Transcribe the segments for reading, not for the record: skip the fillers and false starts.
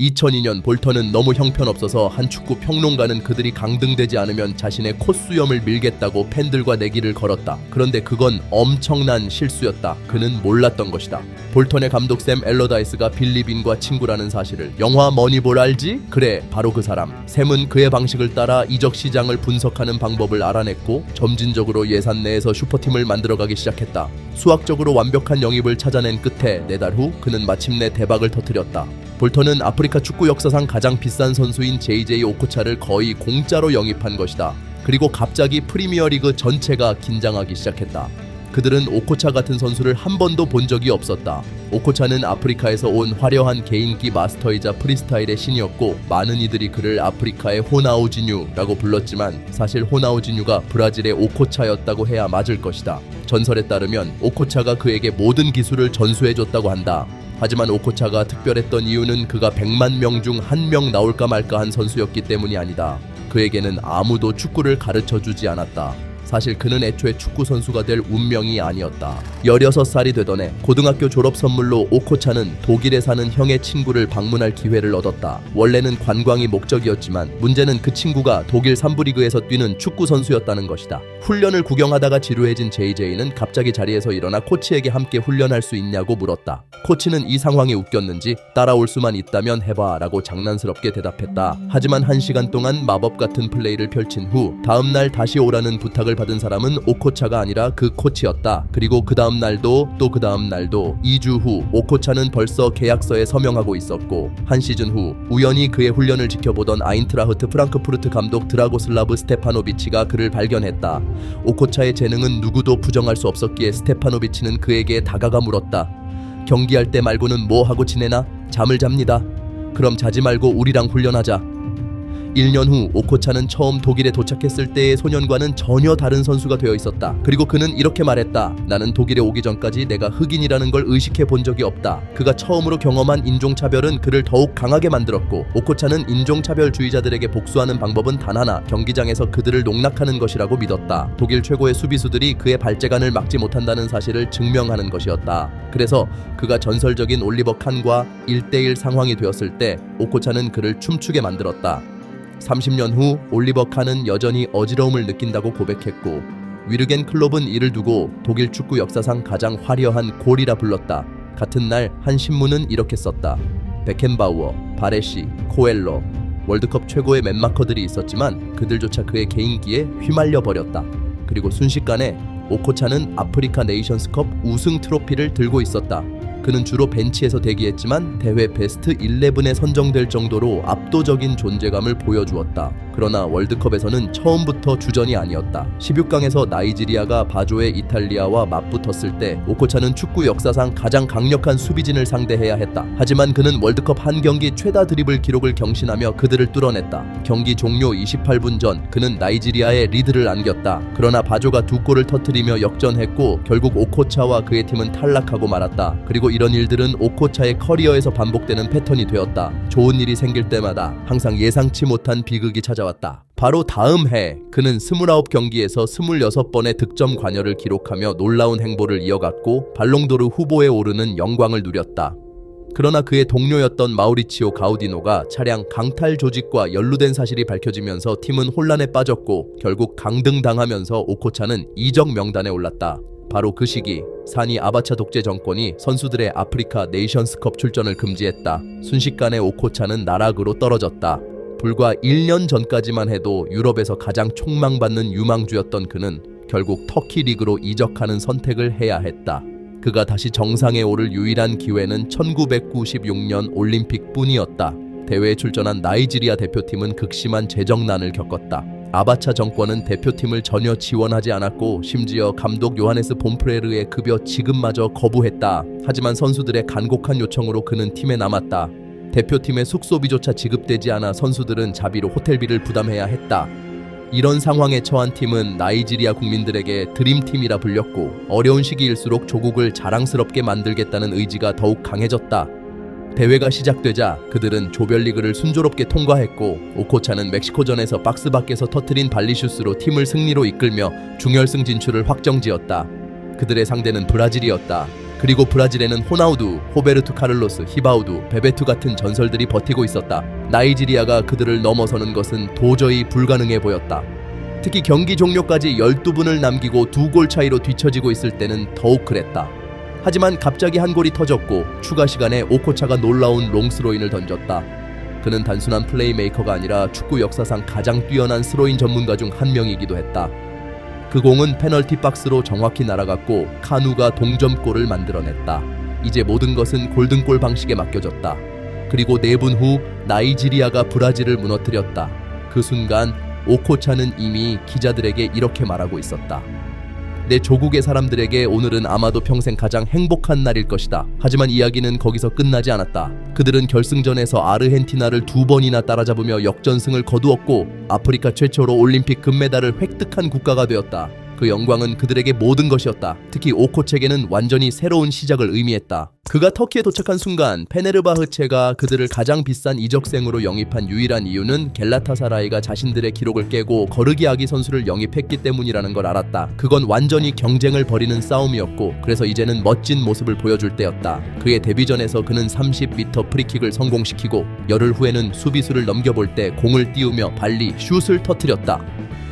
(2002년) 볼턴은 너무 형편없어서 한 축구 평론가는 그들이 강등되지 않으면 자신의 콧수염을 밀겠다고 팬들과 내기를 걸었다. 그런데 그건 엄청난 실수였다. 그는 몰랐던 것이다. 볼턴의 감독 샘 엘러다이스가 빌리 빈과 친구라는 사실을. 영화 머니볼 알지? 그래, 바로 그 사람. 샘은 그의 방식을 따라 이적 시장을 분석하는 방법을 알아냈고 점진적으로 예산 내에서 슈퍼팀을 만들어가기 시작했다. 수학적으로 완벽한 영입을 찾아낸 끝에 4달 후 그는 마침내 대박을 터뜨렸다. 볼턴은 아프리카 축구 역사상 가장 비싼 선수인 JJ 오코차를 거의 공짜로 영입한 것이다. 그리고 갑자기 프리미어리그 전체가 긴장하기 시작했다. 그들은 오코차 같은 선수를 한 번도 본 적이 없었다. 오코차는 아프리카에서 온 화려한 개인기 마스터이자 프리스타일의 신이었고 많은 이들이 그를 아프리카의 호나우지뉴라고 불렀지만 사실 호나우지뉴가 브라질의 오코차였다고 해야 맞을 것이다. 전설에 따르면 오코차가 그에게 모든 기술을 전수해줬다고 한다. 하지만 오코차가 특별했던 이유는 그가 100만 명 중 1명 나올까 말까 한 선수였기 때문이 아니다. 그에게는 아무도 축구를 가르쳐주지 않았다. 사실 그는 애초에 축구 선수가 될 운명이 아니었다. 16살이 되던 해 고등학교 졸업 선물로 오코차는 독일에 사는 형의 친구를 방문할 기회를 얻었다. 원래는 관광이 목적이었지만 문제는 그 친구가 독일 3부 리그에서 뛰는 축구 선수였다는 것이다. 훈련을 구경하다가 지루해진 JJ는 갑자기 자리에서 일어나 코치에게 함께 훈련할 수 있냐고 물었다. 코치는 이 상황이 웃겼는지 따라올 수만 있다면 해봐 라고 장난스럽게 대답했다. 하지만 1시간 동안 마법 같은 플레이를 펼친 후 다음날 다시 오라는 부탁을 받은 사람은 오코차가 아니라 그 코치였다. 그리고 그 다음 날도 또 그 다음 날도 2주 후 오코차는 벌써 계약서에 서명하고 있었고 한 시즌 후 우연히 그의 훈련을 지켜보던 아인트라흐트 프랑크푸르트 감독 드라고슬라브 스테파노비치가 그를 발견했다. 오코차의 재능은 누구도 부정할 수 없었기에 스테파노비치는 그에게 다가가 물었다. 경기할 때 말고는 뭐 하고 지내나? 잠을 잡니다. 그럼 자지 말고 우리랑 훈련하자. 1년 후 오코차는 처음 독일에 도착했을 때의 소년과는 전혀 다른 선수가 되어 있었다. 그리고 그는 이렇게 말했다. 나는 독일에 오기 전까지 내가 흑인이라는 걸 의식해 본 적이 없다. 그가 처음으로 경험한 인종차별은 그를 더욱 강하게 만들었고 오코차는 인종차별주의자들에게 복수하는 방법은 단 하나, 경기장에서 그들을 농락하는 것이라고 믿었다. 독일 최고의 수비수들이 그의 발재간을 막지 못한다는 사실을 증명하는 것이었다. 그래서 그가 전설적인 올리버 칸과 1대1 상황이 되었을 때 오코차는 그를 춤추게 만들었다. 30년 후 올리버 칸은 여전히 어지러움을 느낀다고 고백했고 위르겐 클롭은 이를 두고 독일 축구 역사상 가장 화려한 골이라 불렀다. 같은 날 한 신문은 이렇게 썼다. 베켄바우어, 바레시, 코엘러, 월드컵 최고의 맨마커들이 있었지만 그들조차 그의 개인기에 휘말려 버렸다. 그리고 순식간에 오코차는 아프리카 네이션스컵 우승 트로피를 들고 있었다. 그는 주로 벤치에서 대기했지만 대회 베스트 11에 선정될 정도로 압도적인 존재감을 보여주었다. 그러나 월드컵에서는 처음부터 주전이 아니었다. 16강에서 나이지리아가 바조의 이탈리아와 맞붙었을 때 오코차는 축구 역사상 가장 강력한 수비진을 상대해야 했다. 하지만 그는 월드컵 한 경기 최다 드리블 기록을 경신하며 그들을 뚫어냈다. 경기 종료 28분 전 그는 나이지리아에 리드를 안겼다. 그러나 바조가 2골을 터뜨리며 역전했고 결국 오코차와 그의 팀은 탈락하고 말았다. 그리고 이런 일들은 오코차의 커리어에서 반복되는 패턴이 되었다. 좋은 일이 생길 때마다 항상 예상치 못한 비극이 찾아왔다. 바로 다음 해 그는 29경기에서 26번의 득점 관여를 기록하며 놀라운 행보를 이어갔고 발롱도르 후보에 오르는 영광을 누렸다. 그러나 그의 동료였던 마우리치오 가우디노가 차량 강탈 조직과 연루된 사실이 밝혀지면서 팀은 혼란에 빠졌고 결국 강등당하면서 오코차는 이적 명단에 올랐다. 바로 그 시기 사니 아바차 독재 정권이 선수들의 아프리카 네이션스컵 출전을 금지했다. 순식간에 오코차는 나락으로 떨어졌다. 불과 1년 전까지만 해도 유럽에서 가장 촉망받는 유망주였던 그는 결국 터키 리그로 이적하는 선택을 해야 했다. 그가 다시 정상에 오를 유일한 기회는 1996년 올림픽뿐이었다. 대회에 출전한 나이지리아 대표팀은 극심한 재정난을 겪었다. 아바차 정권은 대표팀을 전혀 지원하지 않았고 심지어 감독 요하네스 봄프레르의 급여 지급마저 거부했다. 하지만 선수들의 간곡한 요청으로 그는 팀에 남았다. 대표팀의 숙소비조차 지급되지 않아 선수들은 자비로 호텔비를 부담해야 했다. 이런 상황에 처한 팀은 나이지리아 국민들에게 드림팀이라 불렸고 어려운 시기일수록 조국을 자랑스럽게 만들겠다는 의지가 더욱 강해졌다. 대회가 시작되자 그들은 조별리그를 순조롭게 통과했고 오코차는 멕시코전에서 박스 밖에서 터트린 발리슈스로 팀을 승리로 이끌며 중결승 진출을 확정지었다. 그들의 상대는 브라질이었다. 그리고 브라질에는 호나우두, 호베르투 카를로스, 히바우두, 베베투 같은 전설들이 버티고 있었다. 나이지리아가 그들을 넘어서는 것은 도저히 불가능해 보였다. 특히 경기 종료까지 12분을 남기고 2골 차이로 뒤처지고 있을 때는 더욱 그랬다. 하지만 갑자기 한 골이 터졌고 추가 시간에 오코차가 놀라운 롱스로인을 던졌다. 그는 단순한 플레이메이커가 아니라 축구 역사상 가장 뛰어난 스로인 전문가 중 한 명이기도 했다. 그 공은 페널티 박스로 정확히 날아갔고 카누가 동점골을 만들어냈다. 이제 모든 것은 골든골 방식에 맡겨졌다. 그리고 4분 후 나이지리아가 브라질을 무너뜨렸다. 그 순간 오코차는 이미 기자들에게 이렇게 말하고 있었다. 내 조국의 사람들에게 오늘은 아마도 평생 가장 행복한 날일 것이다. 하지만 이야기는 거기서 끝나지 않았다. 그들은 결승전에서 아르헨티나를 2번이나 따라잡으며 역전승을 거두었고 아프리카 최초로 올림픽 금메달을 획득한 국가가 되었다. 그 영광은 그들에게 모든 것이었다. 특히 오코체에게는 완전히 새로운 시작을 의미했다. 그가 터키에 도착한 순간 페네르바흐체가 그들을 가장 비싼 이적생으로 영입한 유일한 이유는 겔라타사라이가 자신들의 기록을 깨고 거르기 아기 선수를 영입했기 때문이라는 걸 알았다. 그건 완전히 경쟁을 벌이는 싸움이었고 그래서 이제는 멋진 모습을 보여줄 때였다. 그의 데뷔전에서 그는 30m 프리킥을 성공시키고 열흘 후에는 수비수를 넘겨볼 때 공을 띄우며 발리 슛을 터뜨렸다.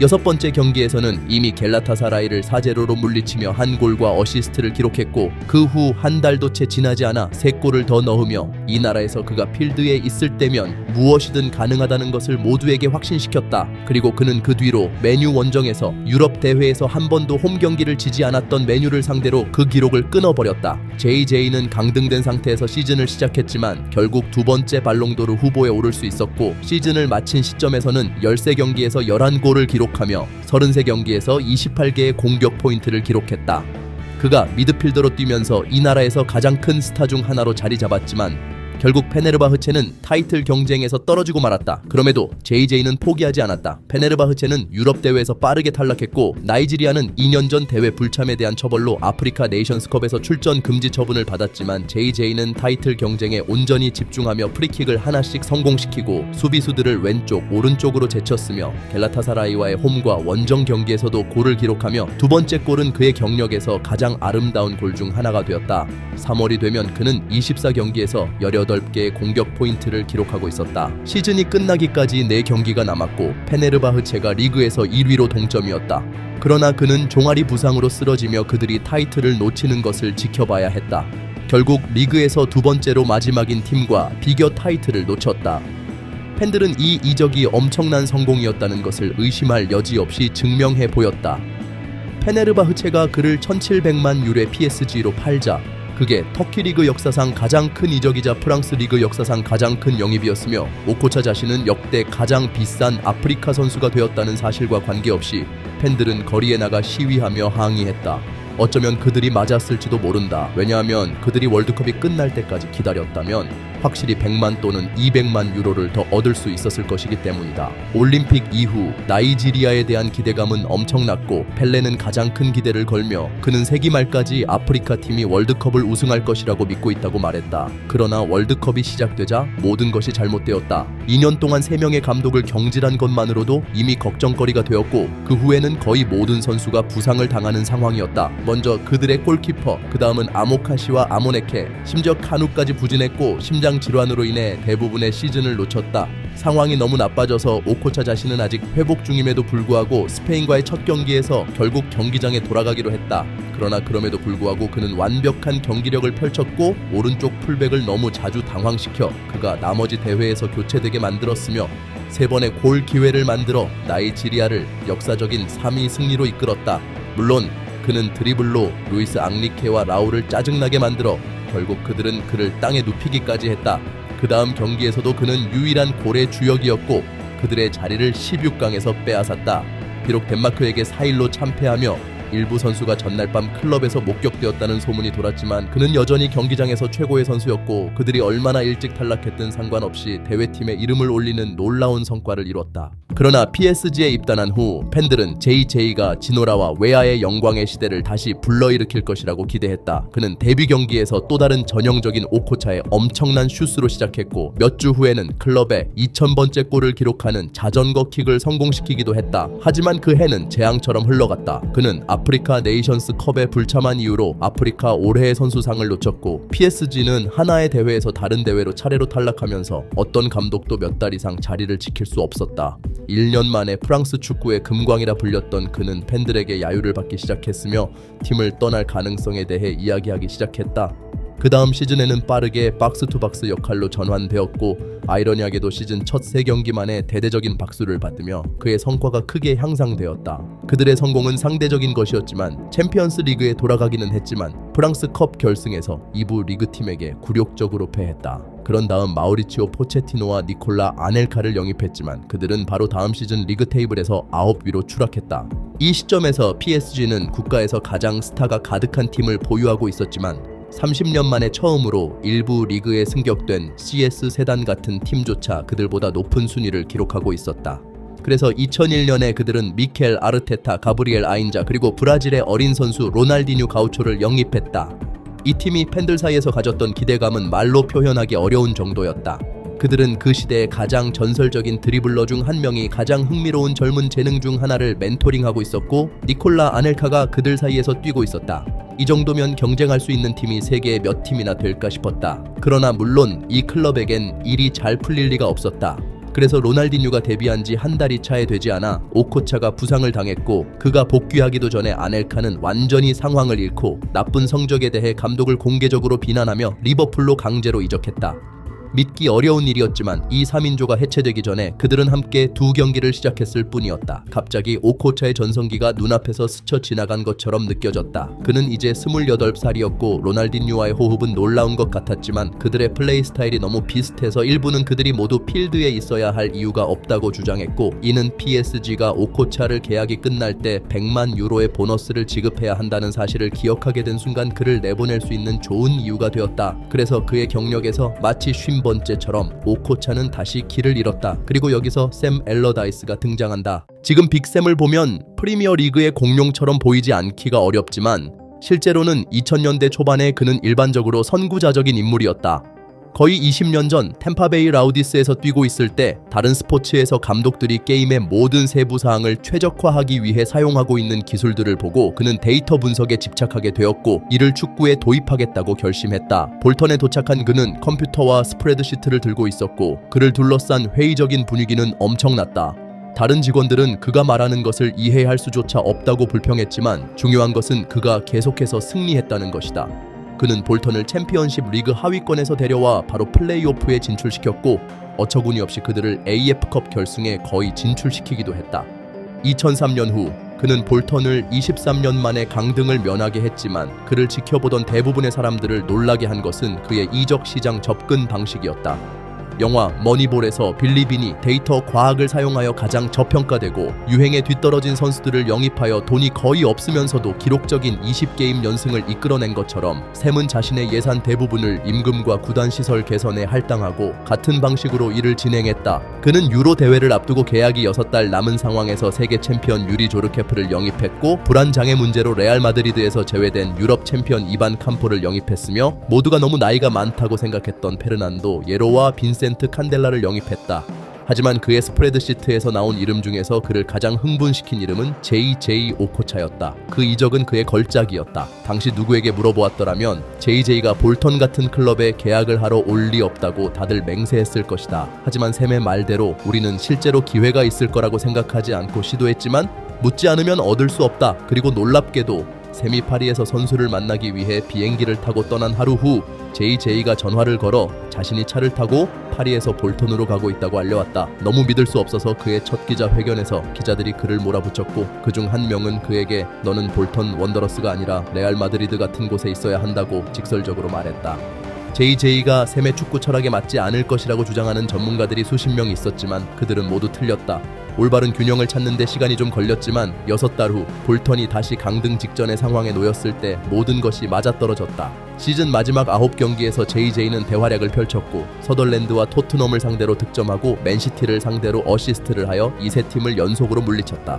6번째 경기에서는 이미 겔라타사라이를 4-0로 물리치며 한 골과 어시스트를 기록했고 그 후 한 달도 채 지나지 않아 3골을 더 넣으며 이 나라에서 그가 필드에 있을 때면 무엇이든 가능하다는 것을 모두에게 확신시켰다. 그리고 그는 그 뒤로 메뉴 원정에서 유럽 대회에서 한 번도 홈 경기를 지지 않았던 메뉴를 상대로 그 기록을 끊어버렸다. JJ는 강등된 상태에서 시즌을 시작했지만 결국 2번째 발롱도르 후보에 오를 수 있었고 시즌을 마친 시점에서는 13경기에서 11골을 기록하며 33경기에서 28개의 공격 포인트를 기록했다. 그가 미드필더로 뛰면서 이 나라에서 가장 큰 스타 중 하나로 자리 잡았지만 결국 페네르바흐체는 타이틀 경쟁에서 떨어지고 말았다. 그럼에도 JJ는 포기하지 않았다. 페네르바흐체는 유럽 대회에서 빠르게 탈락했고 나이지리아는 2년 전 대회 불참에 대한 처벌로 아프리카 네이션스컵에서 출전 금지 처분을 받았지만 JJ는 타이틀 경쟁에 온전히 집중하며 프리킥을 하나씩 성공시키고 수비수들을 왼쪽, 오른쪽으로 제쳤으며 겔라타사라이와의 홈과 원정 경기에서도 골을 기록하며 2번째 골은 그의 경력에서 가장 아름다운 골 중 하나가 되었다. 3월이 되면 그는 24경기에서 18개의 공격 포인트를 기록하고 있었다. 시즌이 끝나기까지 4경기가 남았고 페네르바흐체가 리그에서 1위로 동점이었다. 그러나 그는 종아리 부상으로 쓰러지며 그들이 타이틀을 놓치는 것을 지켜봐야 했다. 결국 리그에서 2번째로 마지막인 팀과 비교 타이틀을 놓쳤다. 팬들은 이 이적이 엄청난 성공이었다는 것을 의심할 여지 없이 증명해 보였다. 페네르바흐체가 그를 1700만 유로의 PSG로 팔자 그게 터키 리그 역사상 가장 큰 이적이자 프랑스 리그 역사상 가장 큰 영입이었으며 오코차 자신은 역대 가장 비싼 아프리카 선수가 되었다는 사실과 관계없이 팬들은 거리에 나가 시위하며 항의했다. 어쩌면 그들이 맞았을지도 모른다. 왜냐하면 그들이 월드컵이 끝날 때까지 기다렸다면 확실히 100만 또는 200만 유로를 더 얻을 수 있었을 것이기 때문이다. 올림픽 이후 나이지리아에 대한 기대감은 엄청났고 펠레는 가장 큰 기대를 걸며 그는 세기 말까지 아프리카 팀이 월드컵을 우승할 것이라고 믿고 있다고 말했다. 그러나 월드컵이 시작되자 모든 것이 잘못되었다. 2년 동안 3명의 감독을 경질한 것만으로도 이미 걱정거리가 되었고 그 후에는 거의 모든 선수가 부상을 당하는 상황이었다. 먼저 그들의 골키퍼, 그 다음은 아모카시와 아모네케, 심지어 카누까지 부진했고 심장 질환으로 인해 대부분의 시즌을 놓쳤다. 상황이 너무 나빠져서 오코차 자신은 아직 회복 중임에도 불구하고 스페인과의 첫 경기에서 결국 경기장에 돌아가기로 했다. 그러나 그럼에도 불구하고 그는 완벽한 경기력을 펼쳤고 오른쪽 풀백을 너무 자주 당황시켜 그가 나머지 대회에서 교체되게 만들었으며 3번의 골 기회를 만들어 나이지리아를 역사적인 3위 승리로 이끌었다. 물론 그는 드리블로 루이스 앙리케와 라울을 짜증나게 만들어 결국 그들은 그를 땅에 눕히기까지 했다. 그 다음 경기에서도 그는 유일한 골의 주역이었고 그들의 자리를 16강에서 빼앗았다. 비록 덴마크에게 4-1로 참패하며 일부 선수가 전날 밤 클럽에서 목격되었다는 소문이 돌았지만 그는 여전히 경기장에서 최고의 선수였고 그들이 얼마나 일찍 탈락했든 상관없이 대회팀에 이름을 올리는 놀라운 성과를 이뤘다. 그러나 PSG에 입단한 후 팬들은 JJ가 지노라와 웨아의 영광의 시대를 다시 불러일으킬 것이라고 기대했다. 그는 데뷔 경기에서 또 다른 전형적인 오코차의 엄청난 슛으로 시작했고 몇 주 후에는 클럽의 2000번째 골을 기록하는 자전거 킥을 성공시키기도 했다. 하지만 그 해는 재앙처럼 흘러갔다. 그는 아프리카 네이션스 컵의 불참한 이유로 아프리카 올해의 선수상을 놓쳤고 PSG는 하나의 대회에서 다른 대회로 차례로 탈락하면서 어떤 감독도 몇 달 이상 자리를 지킬 수 없었다. 1년 만에 프랑스 축구의 금광이라 불렸던 그는 팬들에게 야유를 받기 시작했으며 팀을 떠날 가능성에 대해 이야기하기 시작했다. 그 다음 시즌에는 빠르게 박스투박스 역할로 전환되었고 아이러니하게도 시즌 첫 3경기 만에 대대적인 박수를 받으며 그의 성과가 크게 향상되었다. 그들의 성공은 상대적인 것이었지만 챔피언스 리그에 돌아가기는 했지만 프랑스 컵 결승에서 2부 리그팀에게 굴욕적으로 패했다. 그런 다음 마우리치오 포체티노와 니콜라 아넬카를 영입했지만 그들은 바로 다음 시즌 리그 테이블에서 9위로 추락했다. 이 시점에서 PSG는 국가에서 가장 스타가 가득한 팀을 보유하고 있었지만 30년 만에 처음으로 일부 리그에 승격된 CS 세단 같은 팀조차 그들보다 높은 순위를 기록하고 있었다. 그래서 2001년에 그들은 미켈 아르테타, 가브리엘 아인자 그리고 브라질의 어린 선수 로날디뉴 가우초를 영입했다. 이 팀이 팬들 사이에서 가졌던 기대감은 말로 표현하기 어려운 정도였다. 그들은 그 시대의 가장 전설적인 드리블러 중 한 명이 가장 흥미로운 젊은 재능 중 하나를 멘토링하고 있었고 니콜라 아넬카가 그들 사이에서 뛰고 있었다. 이 정도면 경쟁할 수 있는 팀이 세계에 몇 팀이나 될까 싶었다. 그러나 물론 이 클럽에겐 일이 잘 풀릴 리가 없었다. 그래서 로날디뉴가 데뷔한 지 한 달이 차에 되지 않아 오코차가 부상을 당했고 그가 복귀하기도 전에 아넬카는 완전히 상황을 잃고 나쁜 성적에 대해 감독을 공개적으로 비난하며 리버풀로 강제로 이적했다. 믿기 어려운 일이었지만 이 3인조가 해체되기 전에 그들은 함께 2경기를 시작했을 뿐이었다. 갑자기 오코차의 전성기가 눈앞에서 스쳐 지나간 것처럼 느껴졌다. 그는 이제 28살이었고 로날디뉴와의 호흡은 놀라운 것 같았지만 그들의 플레이 스타일이 너무 비슷해서 일부는 그들이 모두 필드에 있어야 할 이유가 없다고 주장했고 이는 PSG가 오코차를 계약이 끝날 때 100만 유로의 보너스를 지급해야 한다는 사실을 기억하게 된 순간 그를 내보낼 수 있는 좋은 이유가 되었다. 그래서 그의 경력에서 마치 50번째처럼 오코차는 다시 길을 잃었다. 그리고 여기서 샘 엘러다이스가 등장한다. 지금 빅샘을 보면 프리미어 리그의 공룡처럼 보이지 않기가 어렵지만 실제로는 2000년대 초반에 그는 일반적으로 선구자적인 인물이었다. 거의 20년 전 템파베이 라우디스에서 뛰고 있을 때 다른 스포츠에서 감독들이 게임의 모든 세부 사항을 최적화하기 위해 사용하고 있는 기술들을 보고 그는 데이터 분석에 집착하게 되었고 이를 축구에 도입하겠다고 결심했다. 볼턴에 도착한 그는 컴퓨터와 스프레드시트를 들고 있었고 그를 둘러싼 회의적인 분위기는 엄청났다. 다른 직원들은 그가 말하는 것을 이해할 수조차 없다고 불평했지만 중요한 것은 그가 계속해서 승리했다는 것이다. 그는 볼턴을 챔피언십 리그 하위권에서 데려와 바로 플레이오프에 진출시켰고 어처구니 없이 그들을 AF컵 결승에 거의 진출시키기도 했다. 2003년 후 그는 볼턴을 23년 만에 강등을 면하게 했지만 그를 지켜보던 대부분의 사람들을 놀라게 한 것은 그의 이적 시장 접근 방식이었다. 영화 머니볼에서 빌리 빈이 데이터 과학을 사용하여 가장 저평가되고 유행에 뒤떨어진 선수들을 영입하여 돈이 거의 없으면서도 기록적인 20게임 연승을 이끌어낸 것처럼 샘은 자신의 예산 대부분을 임금과 구단 시설 개선에 할당하고 같은 방식으로 일을 진행했다. 그는 유로 대회를 앞두고 계약이 6달 남은 상황에서 세계 챔피언 유리 조르케프를 영입했고 불안 장애 문제로 레알 마드리드에서 제외된 유럽 챔피언 이반 캄포를 영입했으며 모두가 너무 나이가 많다고 생각했던 페르난도 예로와 빈센트 칸델라를 영입했다. 하지만 그의 스프레드시트에서 나온 이름 중에서 그를 가장 흥분시킨 이름은 JJ 오코차였다. 그 이적은 그의 걸작이었다. 당시 누구에게 물어보았더라면 JJ가 볼턴 같은 클럽에 계약을 하러 올 리 없다고 다들 맹세했을 것이다. 하지만 샘의 말대로 우리는 실제로 기회가 있을 거라고 생각하지 않고 시도했지만 묻지 않으면 얻을 수 없다. 그리고 놀랍게도 샘이 파리에서 선수를 만나기 위해 비행기를 타고 떠난 하루 후 JJ가 전화를 걸어 자신이 차를 타고 파리에서 볼턴으로 가고 있다고 알려왔다. 너무 믿을 수 없어서 그의 첫 기자회견에서 기자들이 그를 몰아붙였고 그중 한 명은 그에게 너는 볼턴 원더러스가 아니라 레알 마드리드 같은 곳에 있어야 한다고 직설적으로 말했다. JJ가 샘의 축구 철학에 맞지 않을 것이라고 주장하는 전문가들이 수십 명 있었지만 그들은 모두 틀렸다. 올바른 균형을 찾는 데 시간이 좀 걸렸지만 6달 후 볼턴이 다시 강등 직전의 상황에 놓였을 때 모든 것이 맞아떨어졌다. 시즌 마지막 9경기에서 JJ는 대활약을 펼쳤고 서덜랜드와 토트넘을 상대로 득점하고 맨시티를 상대로 어시스트를 하여 이 세 팀을 연속으로 물리쳤다.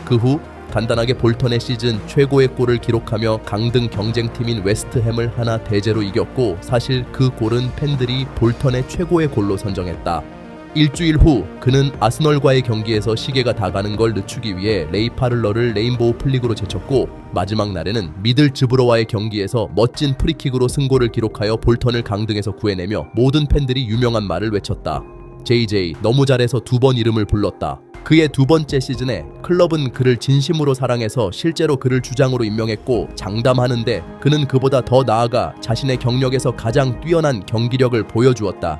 그 후 간단하게 볼턴의 시즌 최고의 골을 기록하며 강등 경쟁팀인 웨스트햄을 하나 대제로 이겼고 사실 그 골은 팬들이 볼턴의 최고의 골로 선정했다. 일주일 후 그는 아스널과의 경기에서 시계가 다 가는 걸 늦추기 위해 레이 파를러를 레인보우 플릭으로 제쳤고 마지막 날에는 미들즈브로와의 경기에서 멋진 프리킥으로 승골을 기록하여 볼턴을 강등에서 구해내며 모든 팬들이 유명한 말을 외쳤다. JJ 너무 잘해서 2번 이름을 불렀다. 그의 2번째 시즌에 클럽은 그를 진심으로 사랑해서 실제로 그를 주장으로 임명했고 장담하는데 그는 그보다 더 나아가 자신의 경력에서 가장 뛰어난 경기력을 보여주었다.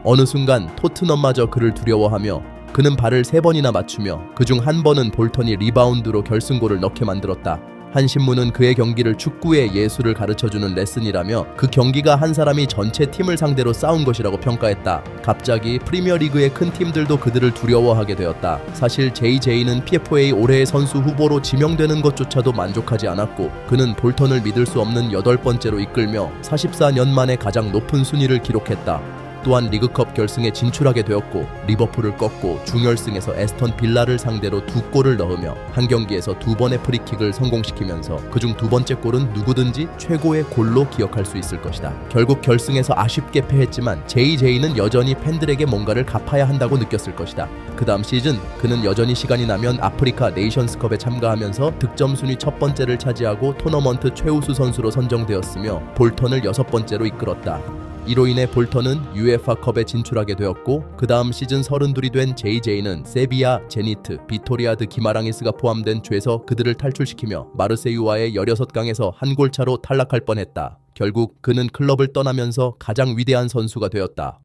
어느 순간 토트넘마저 그를 두려워하며 그는 발을 3번이나 맞추며 그중 1번은 볼턴이 리바운드로 결승골을 넣게 만들었다. 한 신문은 그의 경기를 축구의 예술을 가르쳐주는 레슨이라며 그 경기가 한 사람이 전체 팀을 상대로 싸운 것이라고 평가했다. 갑자기 프리미어리그의 큰 팀들도 그들을 두려워하게 되었다. 사실 JJ는 PFA 올해의 선수 후보로 지명되는 것조차도 만족하지 않았고 그는 볼턴을 믿을 수 없는 8번째로 이끌며 44년 만에 가장 높은 순위를 기록했다. 또한 리그컵 결승에 진출하게 되었고 리버풀을 꺾고 중결승에서 에스턴 빌라를 상대로 2골을 넣으며 한 경기에서 2번의 프리킥을 성공시키면서 그중 2번째 골은 누구든지 최고의 골로 기억할 수 있을 것이다. 결국 결승에서 아쉽게 패했지만 JJ는 여전히 팬들에게 뭔가를 갚아야 한다고 느꼈을 것이다. 그 다음 시즌 그는 여전히 시간이 나면 아프리카 네이션스컵에 참가하면서 득점 순위 첫 번째를 차지하고 토너먼트 최우수 선수로 선정되었으며 볼턴을 6번째로 이끌었다. 이로 인해 볼턴은 UEFA컵에 진출하게 되었고 그 다음 시즌 32이 된 JJ는 세비야, 제니트, 비토리아 드 기마랑이스가 포함된 죄에서 그들을 탈출시키며 마르세유와의 16강에서 한 골차로 탈락할 뻔했다. 결국 그는 클럽을 떠나면서 가장 위대한 선수가 되었다.